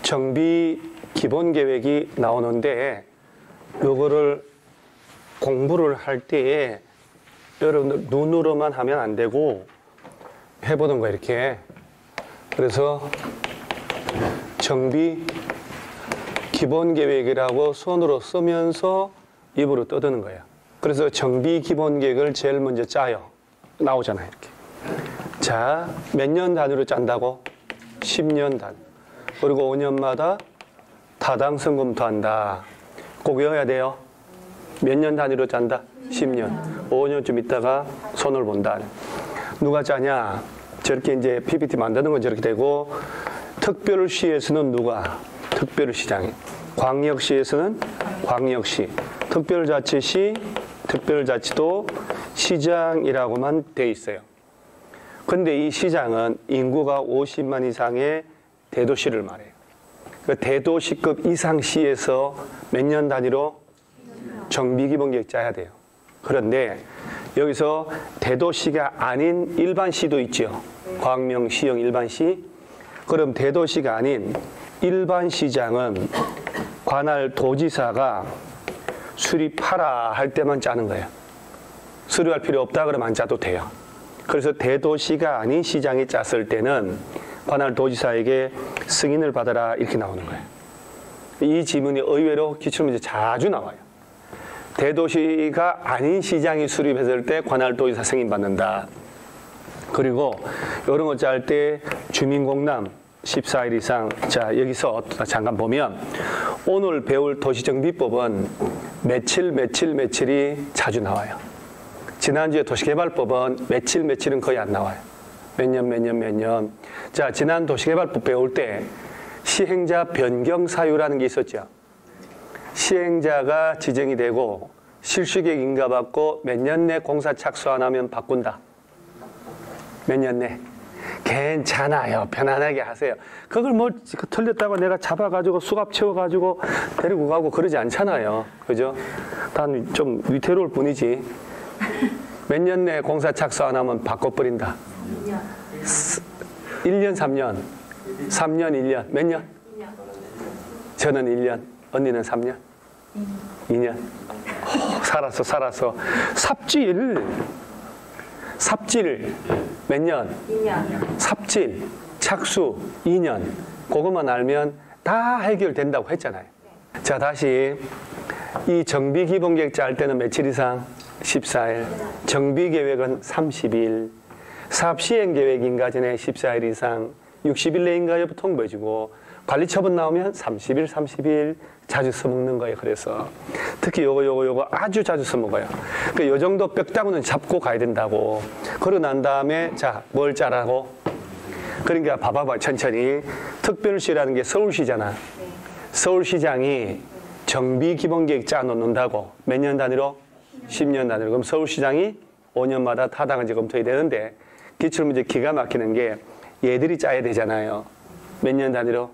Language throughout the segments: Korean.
정비 기본 계획이 나오는데 요거를 공부를 할 때에 여러분들 눈으로만 하면 안 되고 해보는 거예요, 이렇게. 그래서 정비 기본 계획이라고 손으로 쓰면서 입으로 떠드는 거예요. 그래서 정비 기본 계획을 제일 먼저 짜요. 나오잖아요, 이렇게. 자, 몇 년 단위로 짠다고? 10년 단위. 그리고 5년마다 타당성 검토한다. 꼭 외워야 돼요. 몇 년 단위로 짠다? 10년. 5년쯤 있다가 손을 본다. 누가 짜냐? 저렇게 이제 PPT 만드는 건 저렇게 되고, 특별시에서는 누가? 특별시장이. 광역시에서는 광역시. 특별자치시, 특별자치도 시장이라고만 돼 있어요. 근데 이 시장은 인구가 50만 이상의 대도시를 말해요. 그 대도시급 이상 시에서 몇 년 단위로 정비기본계획 짜야 돼요. 그런데 여기서 대도시가 아닌 일반시도 있죠. 광명시형 일반시. 그럼 대도시가 아닌 일반시장은 관할 도지사가 수립하라 할 때만 짜는 거예요. 수립할 필요 없다 그러면 안 짜도 돼요. 그래서 대도시가 아닌 시장이 짰을 때는 관할 도지사에게 승인을 받아라 이렇게 나오는 거예요. 이 지문이 의외로 기출문제 자주 나와요. 대도시가 아닌 시장이 수립했을 때 관할 도지사 승인 받는다. 그리고 이런 거 짤 때 주민공람 14일 이상. 자, 여기서 잠깐 보면 오늘 배울 도시정비법은 며칠이 자주 나와요. 지난주에 도시개발법은 며칠은 거의 안 나와요. 몇 년. 자, 지난 도시개발법 배울 때 시행자 변경 사유라는 게 있었죠. 시행자가 지정이 되고 실시계획 인가받고 몇 년 내 공사 착수 안 하면 바꾼다. 몇 년 내. 괜찮아요. 편안하게 하세요. 그걸 뭐 틀렸다고 내가 잡아가지고 수갑 채워가지고 데리고 가고 그러지 않잖아요. 그죠? 단 좀 위태로울 뿐이지. 몇 년 내 공사 착수 안 하면 바꿔버린다. 1년, 3년. 3년, 1년. 몇 년? 저는 1년. 언니는 3년? 2년. 살았어. 삽질 몇 년? 2년. 삽질, 착수 2년. 그것만 알면 다 해결된다고 했잖아요. 자, 다시 이 정비기본계획 짤 때는 며칠 이상? 14일. 정비계획은 30일. 사업시행계획 인가 전에 14일 이상. 60일 내 인가 여부 통보해주고 관리처분 나오면 30일 자주 써먹는 거예요. 그래서 특히 요거 아주 자주 써먹어요. 그러니까 요 정도 뼈다구는 잡고 가야 된다고. 그러고 난 다음에 자, 뭘 짜라고? 그러니까 봐봐 천천히. 특별시라는 게 서울시잖아. 서울시장이 정비기본계획 짜놓는다고. 몇 년 단위로? 10년 단위로. 그럼 서울시장이 5년마다 타당한지 검토해야 되는데 기출문제 기가 막히는 게 얘들이 짜야 되잖아요. 몇 년 단위로?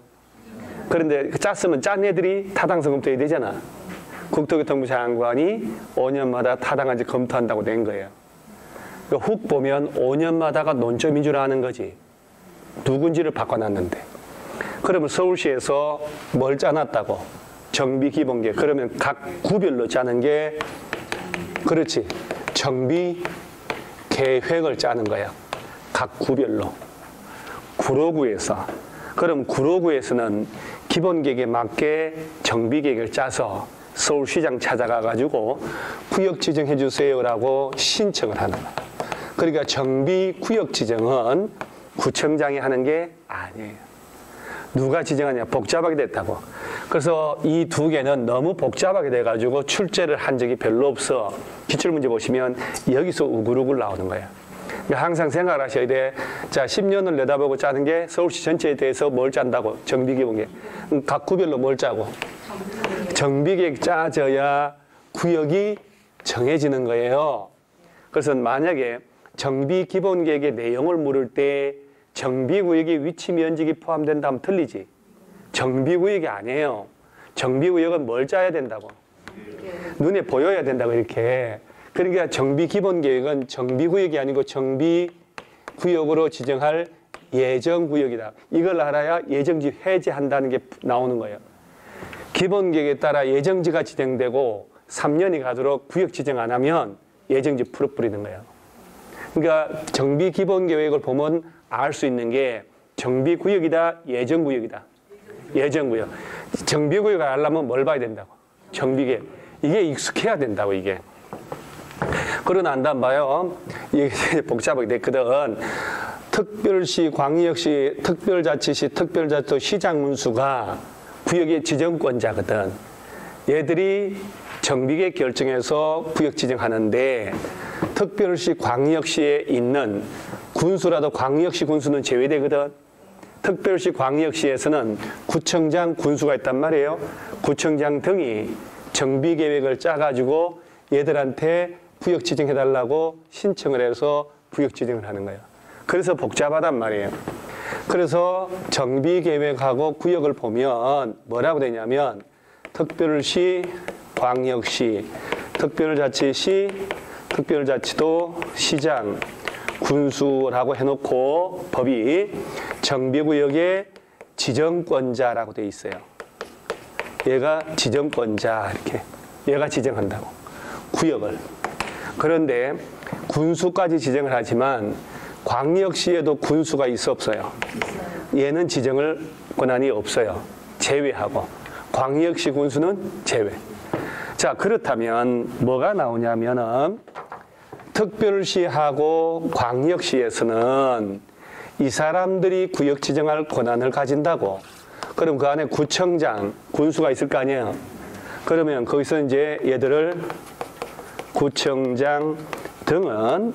그런데 짰으면 짠 애들이 타당성 검토해야 되잖아. 국토교통부 장관이 5년마다 타당한지 검토한다고 된 거예요. 그러니까 훅 보면 5년마다가 논점인 줄 아는 거지. 누군지를 바꿔놨는데. 그러면 서울시에서 뭘 짜놨다고? 정비기본계획. 그러면 각 구별로 짜는 게 그렇지. 정비계획을 짜는 거야. 각 구별로. 구로구에서. 그럼 구로구에서는 기본계획에 맞게 정비계획을 짜서 서울시장 찾아가가지고 구역 지정해 주세요라고 신청을 하는 거야. 그러니까 정비구역 지정은 구청장이 하는 게 아니에요. 누가 지정하냐? 복잡하게 됐다고. 그래서 이 두 개는 너무 복잡하게 돼가지고 출제를 한 적이 별로 없어. 기출문제 보시면 여기서 우글우글 나오는 거예요. 그러니까 항상 생각을 하셔야 돼. 자, 10년을 내다보고 짜는 게 서울시 전체에 대해서 뭘 짠다고? 정비계획. 각 구별로 뭘 짜고? 정비계획 짜져야 구역이 정해지는 거예요. 그래서 만약에 정비기본계획의 내용을 물을 때 정비구역의 위치 면적이 포함된다면 틀리지. 정비구역이 아니에요. 정비구역은 뭘 짜야 된다고? 눈에 보여야 된다고 이렇게. 그러니까 정비기본계획은 정비구역이 아니고 정비구역으로 지정할 예정구역이다. 이걸 알아야 예정지 해제한다는 게 나오는 거예요. 기본계획에 따라 예정지가 지정되고 3년이 가도록 구역 지정 안 하면 예정지 풀어버리는 거예요. 그러니까 정비 기본계획을 보면 알 수 있는 게 정비구역이다, 예정구역이다. 예정구역. 정비구역을 알려면 뭘 봐야 된다고? 정비계획. 이게 익숙해야 된다고, 이게. 그러고 난 다음 봐요. 이게 복잡하게 됐거든. 특별시, 광역시, 특별자치시, 특별자치도 시장군수가 구역의 지정권자거든. 얘들이 정비계획 결정해서 구역 지정하는데 특별시, 광역시에 있는 군수라도 광역시 군수는 제외되거든. 특별시, 광역시에서는 구청장, 군수가 있단 말이에요. 구청장 등이 정비계획을 짜가지고 얘들한테 구역 지정해달라고 신청을 해서 구역 지정을 하는 거예요. 그래서 복잡하단 말이에요. 그래서 정비계획하고 구역을 보면 뭐라고 되냐면 특별시, 광역시, 특별자치시, 특별자치도, 시장, 군수라고 해놓고 법이 정비구역의 지정권자라고 돼 있어요. 얘가 지정권자 이렇게 얘가 지정한다고 구역을. 그런데 군수까지 지정을 하지만 광역시에도 군수가 있어 없어요? 얘는 지정을 권한이 없어요. 제외하고 광역시 군수는 제외. 자, 그렇다면 뭐가 나오냐면은 특별시하고 광역시에서는 이 사람들이 구역 지정할 권한을 가진다고. 그럼 그 안에 구청장, 군수가 있을 거 아니에요. 그러면 거기서 이제 얘들을 구청장 등은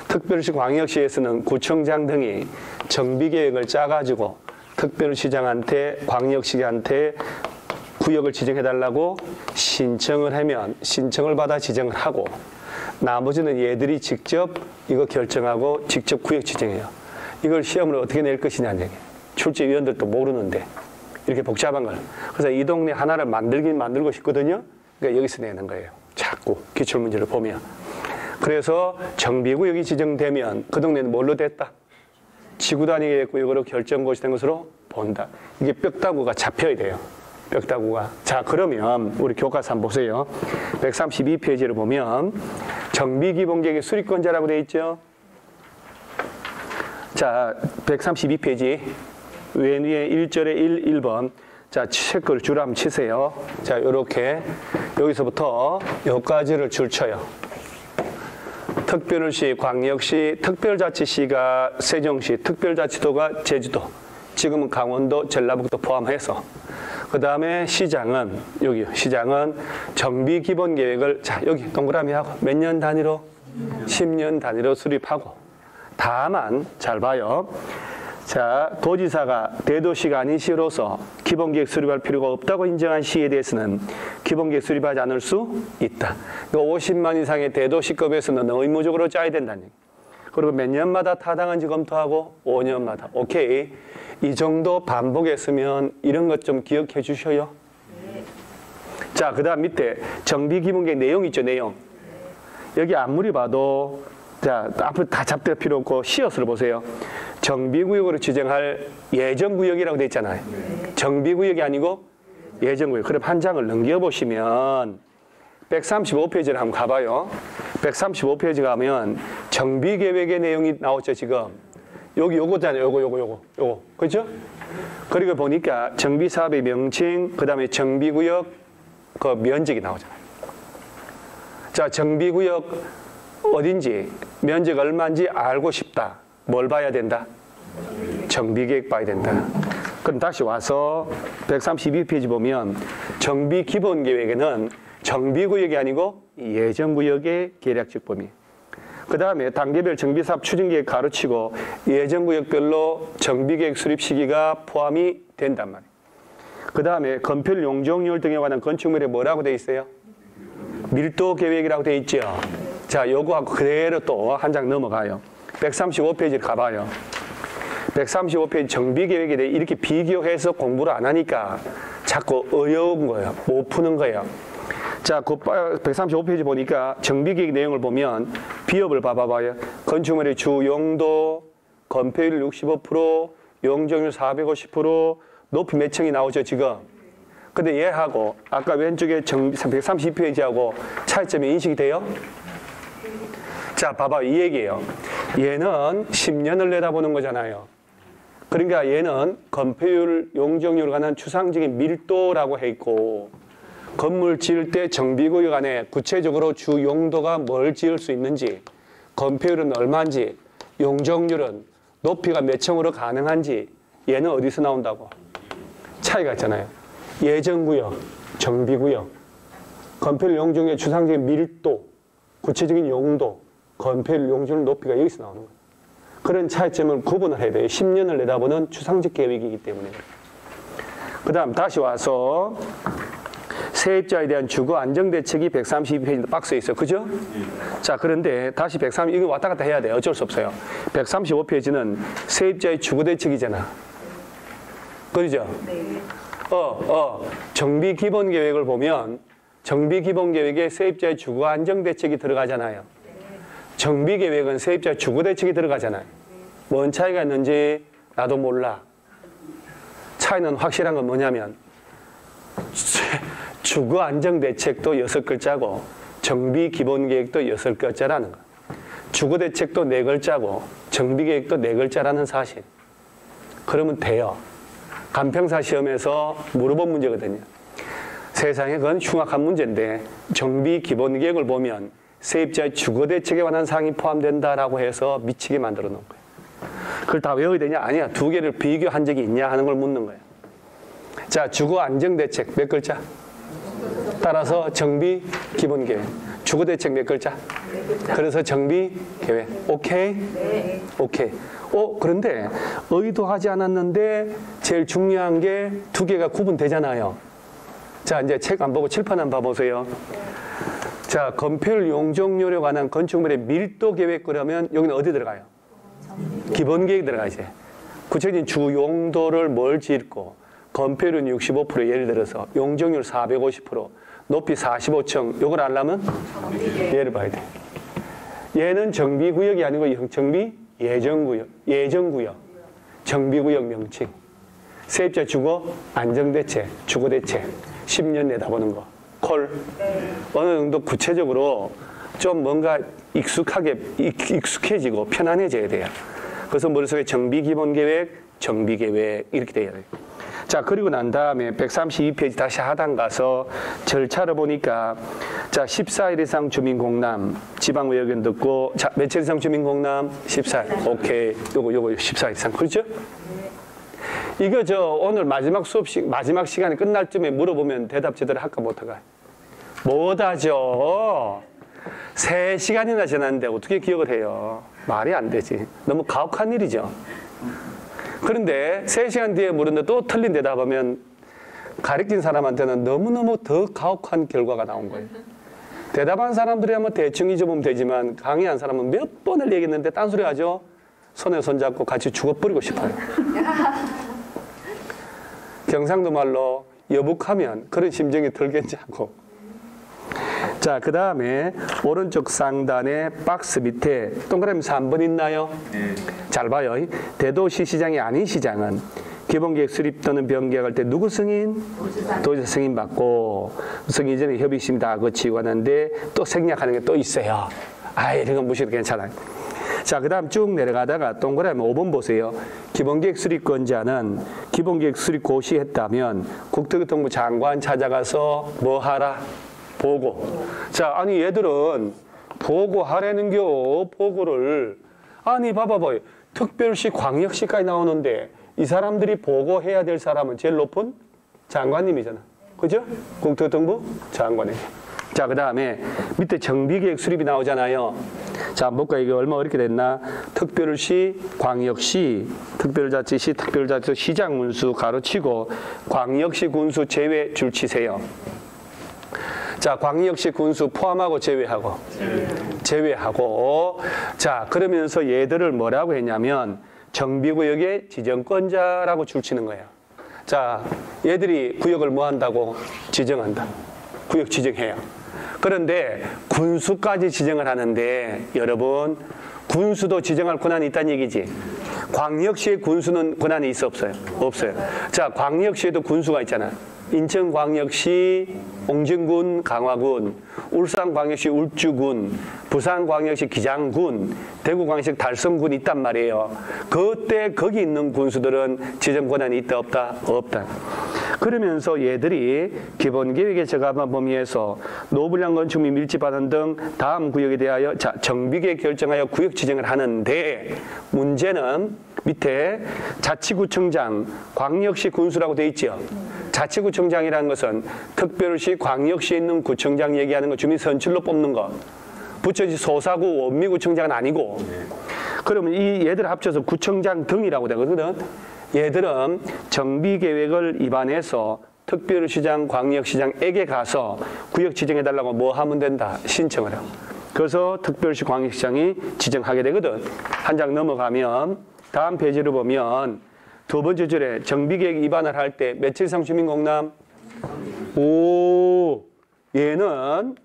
특별시, 광역시에서는 구청장 등이 정비계획을 짜가지고 특별시장한테, 광역시한테 구역을 지정해달라고 신청을 하면 신청을 받아 지정을 하고 나머지는 얘들이 직접 이거 결정하고 직접 구역 지정해요. 이걸 시험으로 어떻게 낼 것이냐는 얘기예요. 출제위원들도 모르는데 이렇게 복잡한 걸. 그래서 이 동네 하나를 만들긴 만들고 싶거든요. 그러니까 여기서 내는 거예요. 자꾸 기출문제를 보면. 그래서 정비구역이 지정되면 그 동네는 뭘로 됐다? 지구단위 구역으로 결정고시 된 것으로 본다. 이게 뼈다구가 잡혀야 돼요. 뼈다구가. 자, 그러면 우리 교과서 한번 보세요. 132페이지를 보면 정비기본계획의 수립권자라고 되어 있죠. 자, 132페이지 왼 위에 1절에 1번. 자, 체크를 줄 한번 치세요. 자, 요렇게 여기서부터 여기까지를 줄 쳐요. 특별시, 광역시, 특별자치시가 세종시, 특별자치도가 제주도, 지금은 강원도, 전라북도 포함해서. 그 다음에 시장은, 여기 시장은 정비기본계획을, 자, 여기 동그라미 하고 몇 년 단위로? 10년 단위로 수립하고. 다만, 잘 봐요. 자, 도지사가 대도시가 아닌 시로서 기본계획 수립할 필요가 없다고 인정한 시에 대해서는 기본계획 수립하지 않을 수 있다. 50만 이상의 대도시급에서는 의무적으로 짜야 된다는 얘기. 그리고 몇 년마다 타당한지 검토하고 5년마다. 오케이. 이 정도 반복했으면 이런 것 좀 기억해 주셔요. 자, 그 다음 밑에 정비기본계획 내용 있죠, 내용. 여기 아무리 봐도 자, 앞으로 다 잡될 필요 없고 시어스를 보세요. 정비구역으로 지정할 예정구역이라고 돼 있잖아요. 정비구역이 아니고 예정구역. 그럼 한 장을 넘겨보시면 135페이지를 한번 가봐요. 135페이지 가면 정비계획의 내용이 나오죠, 지금. 여기 요거잖아요. 요거. 그렇죠? 그리고 보니까 정비사업의 명칭, 그 다음에 정비구역 그 면적이 나오잖아요. 자, 정비구역 어딘지, 면적 얼마인지 알고 싶다. 뭘 봐야 된다? 정비계획 봐야 된다. 그럼 다시 와서 132페이지 보면 정비기본계획에는 정비구역이 아니고 예정구역의 계략적 범위. 그 다음에 단계별 정비사업 추진계획 가로치고 예정구역별로 정비계획 수립 시기가 포함이 된단 말이에요. 그 다음에 건폐율, 용적률 등에 관한 건축물에 뭐라고 돼 있어요? 밀도계획이라고 돼 있죠. 자, 요거하고 그대로 또 한 장 넘어가요. 135페이지를 가봐요. 135페이지 정비계획에 대해 이렇게 비교해서 공부를 안 하니까 자꾸 어려운 거예요. 못 푸는 거예요. 자, 그 135페이지 보니까 정비계획 내용을 보면 비업을 봐봐요. 건축물의 주 용도, 건폐율 65%, 용적률 450%, 높이 몇 층이 나오죠, 지금? 근데 얘하고 아까 왼쪽에 132페이지하고 차이점이 인식이 돼요? 자, 봐봐. 이 얘기예요. 얘는 10년을 내다보는 거잖아요. 그러니까 얘는 건폐율, 용적률에 관한 추상적인 밀도라고 해 있고, 건물 지을 때 정비구역 안에 구체적으로 주 용도가 뭘 지을 수 있는지, 건폐율은 얼마인지, 용적률은 높이가 몇 층으로 가능한지, 얘는 어디서 나온다고? 차이가 있잖아요. 예정구역, 정비구역, 건폐율, 용적률의 추상적인 밀도, 구체적인 용도, 건폐율, 용적률 높이가 여기서 나오는 거예요. 그런 차이점을 구분을 해야 돼요. 10년을 내다보는 추상적 계획이기 때문에. 그 다음 다시 와서 세입자에 대한 주거 안정대책이 132페이지 박스에 있어요. 그죠? 자, 그런데 다시 130, 이거 왔다 갔다 해야 돼요. 어쩔 수 없어요. 135페이지는 세입자의 주거대책이잖아. 그러죠? 네. 정비기본계획을 보면 정비기본계획에 세입자의 주거 안정대책이 들어가잖아요. 정비계획은 세입자의 주거대책이 들어가잖아요. 뭔 차이가 있는지 나도 몰라. 차이는 확실한 건 뭐냐면 주거안정대책도 6글자고 정비기본계획도 6글자라는 거. 주거대책도 4글자고 정비계획도 4글자라는 사실. 그러면 돼요. 간평사 시험에서 물어본 문제거든요. 세상에 그건 흉악한 문제인데 정비기본계획을 보면 세입자의 주거대책에 관한 사항이 포함된다라고 해서 미치게 만들어 놓은 거예요. 그걸 다 외워야 되냐? 아니야. 2개를 비교한 적이 있냐 하는 걸 묻는 거예요. 자, 주거안정대책 몇 글자? 따라서 정비기본계획. 주거대책 몇 글자? 그래서 정비계획. 오케이? 네. 오케이. 그런데 의도하지 않았는데 제일 중요한 게 2개가 구분되잖아요. 자, 이제 책 안 보고 칠판 한번 봐보세요. 자, 건폐율, 용적률에 관한 건축물의 밀도 계획 그러면 여기는 어디 들어가요? 기본계획 들어가지. 구체적인 주 용도를 뭘 짓고 건폐율은 65% 예를 들어서 용적률 450%, 높이 45층 요걸 알려면 얘를 봐야 돼. 얘는 정비구역이 아니고 정비 예정구역, 정비구역 명칭, 세입자 주거 안정대책, 주거대책, 10년 내다보는 거. 콜. 어느 정도 구체적으로 좀 뭔가 익숙해지고 편안해져야 돼요. 그래서 머릿속에 정비기본계획, 정비계획 이렇게 돼야 돼요. 자, 그리고 난 다음에 132페이지 다시 하단 가서 절차를 보니까 자, 14일 이상 주민공람, 지방의견 듣고 자, 며칠 이상 주민공람? 14일. 오케이. 요거 14일 이상. 그렇죠? 이거 오늘 마지막 마지막 시간이 끝날 쯤에 물어보면 대답 제대로 할까 못할까? 못하죠. 3시간이나 지났는데 어떻게 기억을 해요? 말이 안 되지. 너무 가혹한 일이죠. 그런데 3시간 뒤에 물었는데 또 틀린 대답하면 가르친 사람한테는 너무너무 더 가혹한 결과가 나온 거예요. 대답한 사람들이 한번 대충 잊어보면 되지만 강의한 사람은 몇 번을 얘기했는데 딴소리 하죠? 손에 손잡고 같이 죽어버리고 싶어요. 경상도 말로 여북하면 그런 심정이 들겠지 하고. 자, 그 다음에 오른쪽 상단에 박스 밑에 동그라미 3번 있나요? 네. 잘 봐요. 대도시 시장이 아닌 시장은 기본계획 수립 또는 변경할 때 누구 승인? 도지사 승인 받고 승인 전에 협의심 다 거치고 하는데 또 생략하는 게 또 있어요. 이런 건 무시해도 괜찮아요. 자, 그 다음 쭉 내려가다가 동그라미 5번 보세요. 기본계획 수립권자는 기본계획 수립 고시했다면 국토교통부 장관 찾아가서 뭐 하라? 보고. 자, 아니 얘들은 보고하라는겨. 보고를. 아니 봐봐봐요. 특별시 광역시까지 나오는데 이 사람들이 보고해야 될 사람은 제일 높은 장관님이잖아. 그죠? 국토교통부 장관에게. 자, 그 다음에 밑에 정비계획 수립이 나오잖아요. 자, 볼까? 이게 얼마 어렵게 됐나? 특별시, 광역시, 특별자치시, 특별자치 시장 문수 가로치고 광역시 군수 제외 줄 치세요. 자, 광역시 군수 포함하고 제외하고. 자, 그러면서 얘들을 뭐라고 했냐면 정비구역의 지정권자라고 줄 치는 거예요. 자, 얘들이 구역을 뭐 한다고? 지정한다. 구역 지정해요. 그런데 군수까지 지정을 하는데 여러분 군수도 지정할 권한이 있다는 얘기지. 광역시의 군수는 권한이 있어 없어요? 없어요. 자, 광역시에도 군수가 있잖아. 인천광역시 옹진군, 강화군, 울산광역시 울주군, 부산광역시 기장군, 대구광역시 달성군이 있단 말이에요. 그때 거기 있는 군수들은 지정 권한이 있다 없다? 없다. 그러면서 얘들이 기본계획에 적합한 범위에서 노불량 건축 및 밀집하는 등 다음 구역에 대하여 정비계획 결정하여 구역 지정을 하는데, 문제는 밑에 자치구청장, 광역시 군수라고 돼 있죠. 자치구청장이라는 것은 특별시, 광역시에 있는 구청장 얘기하는 거, 주민 선출로 뽑는 거. 부처지 소사구, 원미구청장은 아니고. 그러면 이 얘들 합쳐서 구청장 등이라고 되거든. 얘들은 정비계획을 입안해서 특별시장, 광역시장에게 가서 구역 지정해달라고 뭐 하면 된다? 신청을 하고. 그래서 특별시, 광역시장이 지정하게 되거든. 한 장 넘어가면 다음 페이지를 보면 두 번째 줄에 정비계획 입안을 할 때 며칠 이상 주민공람? 오, 얘는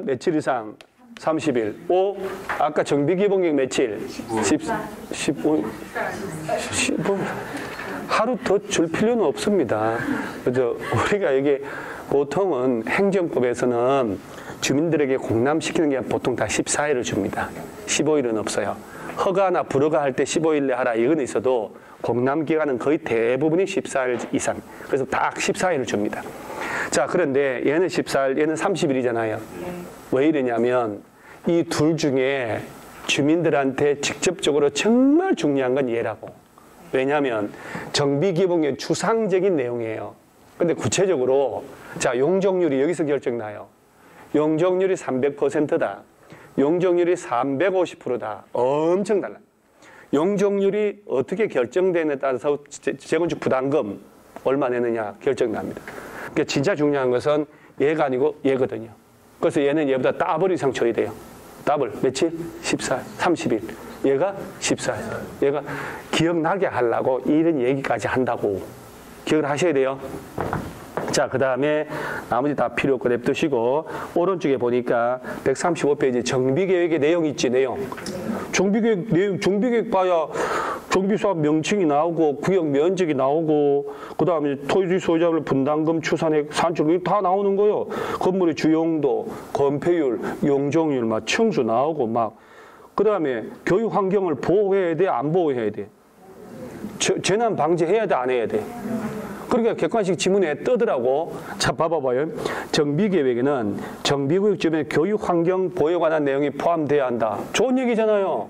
며칠 이상? 30일. 오, 아까 정비기본계획 며칠? 15. 하루 더 줄 필요는 없습니다. 그죠? 우리가 이게 보통은 행정법에서는 주민들에게 공람시키는 게 보통 다 14일을 줍니다. 15일은 없어요. 허가나 불허가 할 때 15일 내 하라 이건 있어도 공람 기간은 거의 대부분이 14일 이상. 그래서 딱 14일을 줍니다. 자, 그런데 얘는 14일, 얘는 30일이잖아요. 왜 이러냐면 이 둘 중에 주민들한테 직접적으로 정말 중요한 건 얘라고. 왜냐하면 정비기본계획 추상적인 내용이에요. 근데 구체적으로 자, 용적률이 여기서 결정나요. 용적률이 300%다. 용적률이 350%다. 엄청 달라. 용적률이 어떻게 결정되느냐에 따라서 재건축 부담금 얼마 내느냐 결정납니다. 그러니까 진짜 중요한 것은 얘가 아니고 얘거든요. 그래서 얘는 얘보다 더블 이상 줘야 돼요. 더블. 며칠? 14일, 30일. 얘가 14일. 얘가 기억나게 하려고 이런 얘기까지 한다고. 기억을 하셔야 돼요. 자, 그 다음에 나머지 다 필요 없고 냅두시고 오른쪽에 보니까 135페이지 정비계획의 내용 있지, 내용. 정비계획 내용, 정비계획 봐야 정비사업 명칭이 나오고 구역 면적이 나오고 그 다음에 토지 소유자별 분담금, 추산액, 산출 다 나오는 거예요. 건물의 주용도, 건폐율, 용적률, 막 층수 나오고 막. 그 다음에 교육 환경을 보호해야 돼, 안 보호해야 돼? 재난 방지해야 돼, 안 해야 돼? 그러니까 객관식 지문에 뜨더라고. 자, 봐봐봐요. 정비계획에는 정비구역 주변의 교육 환경 보호에 관한 내용이 포함돼야 한다. 좋은 얘기잖아요.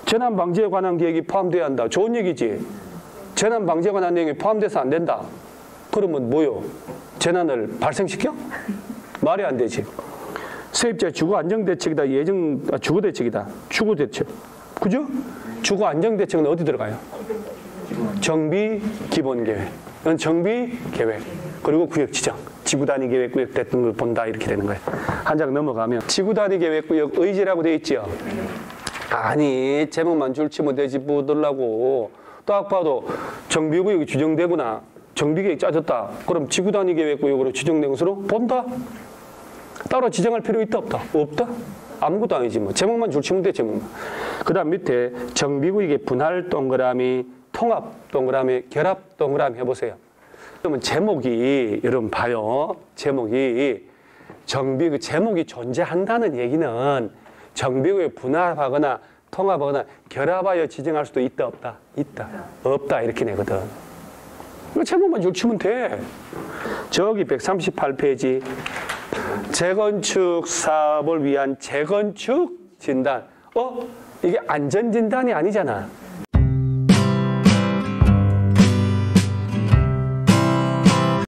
재난 방지에 관한 계획이 포함돼야 한다. 좋은 얘기지. 재난 방지에 관한 내용이 포함돼서 안 된다. 그러면 뭐요? 재난을 발생시켜? 말이 안 되지. 세입자 주거 안정 대책이다. 주거 대책이다. 주거 대책. 그죠? 주거 안정 대책은 어디 들어가요? 정비 기본계획. 이건 정비 계획. 그리고 구역 지정. 지구 단위 계획 구역 됐던 걸 본다. 이렇게 되는 거예요. 한 장 넘어가면 지구 단위 계획 구역 의제라고 돼 있죠. 아니, 제목만 줄치면 되지 보더라고. 딱 봐도 정비구역이 지정되구나. 정비계획 짜졌다. 그럼 지구 단위 계획 구역으로 지정된 것으로 본다. 따로 지정할 필요 있다 없다? 없다. 아무것도 아니지 뭐. 제목만 줄치면 돼, 제목만. 그 다음 밑에 정비구역의 분할 동그라미, 통합 동그라미, 결합 동그라미 해보세요. 그러면 제목이, 여러분 봐요. 제목이 제목이 존재한다는 얘기는 정비구역 분할하거나 통합하거나 결합하여 지정할 수도 있다 없다? 있다. 없다 이렇게 내거든. 제목만 줄치면 돼. 저기 138페이지 재건축 사업을 위한 재건축 진단. 이게 안전진단이 아니잖아.